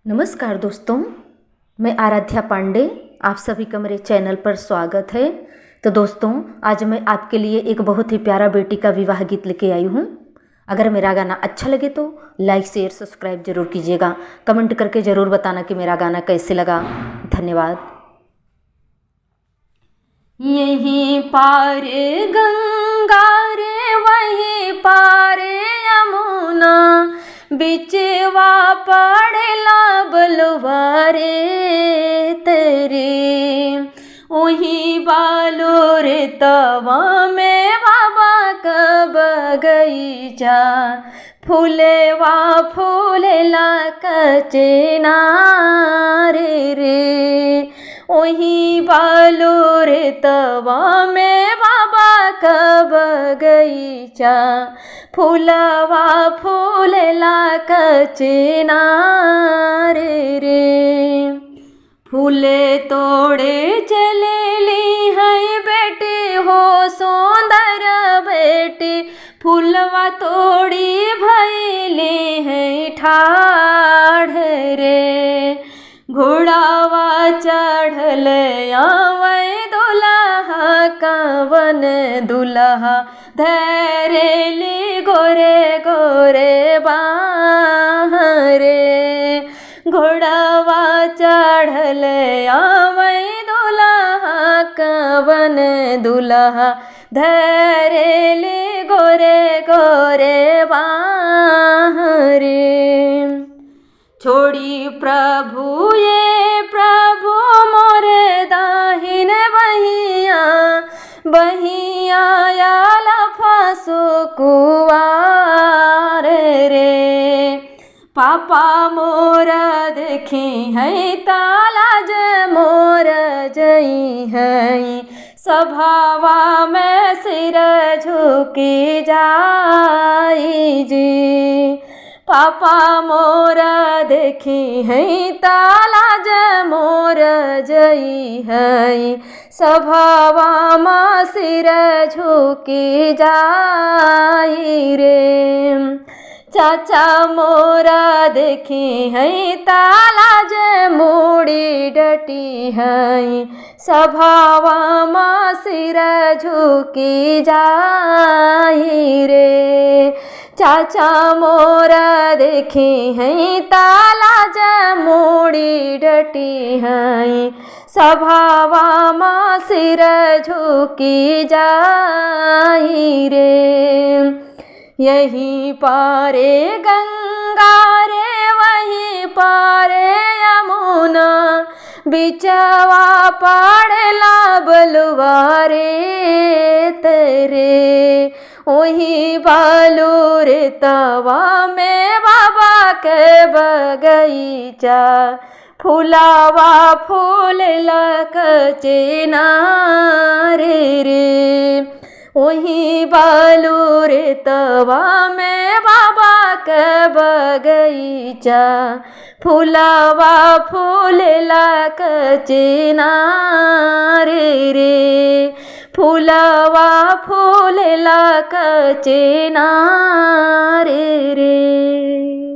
नमस्कार दोस्तों, मैं आराध्या पांडे, आप सभी का मेरे चैनल पर स्वागत है। तो दोस्तों, आज मैं आपके लिए एक बहुत ही प्यारा बेटी का विवाह गीत लेके आई हूँ। अगर मेरा गाना अच्छा लगे तो लाइक शेयर सब्सक्राइब जरूर कीजिएगा। कमेंट करके ज़रूर बताना कि मेरा गाना कैसे लगा। धन्यवाद। यहीं पार गंगा रे वहीं पार यमुना, बिचवा पड़ेला बलुआ रे तेरे। वही बालो रे तवा में बाबा का बगीचा, फूलेवा फूलेला कचेना रे। वही बालो रे तवा में बाबा का बगीचा, फूलवा फूलेला कचेना रे। फूले तोड़े चलेली है बेटी हो सुंदर बेटी, फूलवा तोड़ी भैले है ठाढ़ रे। घोड़ावा चढ़ल आवै दुल्हा कवन दुल्हा, धरेली गोरे गोरे बाह रे। घोड़ावा चढ़ल आवै दुल्हा कवन दुल्हा, धरेली गोरे गोरे बाह रे। छोड़ी प्रभु ये प्रभु मोर दाहिन बहिया, बहिया आला फासो कुवार रे। पापा मोर देखी है तालाज मोर जई है, सभावा में सिर झुकी जाई जी। पापा मोर देखी है तालाज मोर जई है, सभावा मा सिर झुकी जाई रे। चाचा मोरा देखी है तालाज मोड़ी डटी है, सभावा मा सिर झुकी जाई रे। चाचा मोरा देखी है तालाज मोड़ी डटी है, सभावा मा सिर झुकी जाई रे। यहीं पारे गंगा रे वहीं पारे यमुना, बिचवा पड़ेला बलुआ रे तेरे। वही बालू रे तवा में बाबा के बगीचा, फूलावा फूलेला कचेना रे। वही बालू रे तवा में बाबा के बगीचा, फूलावा फूलेला कचेना रे। फूलवा फूलेला कचेना रे।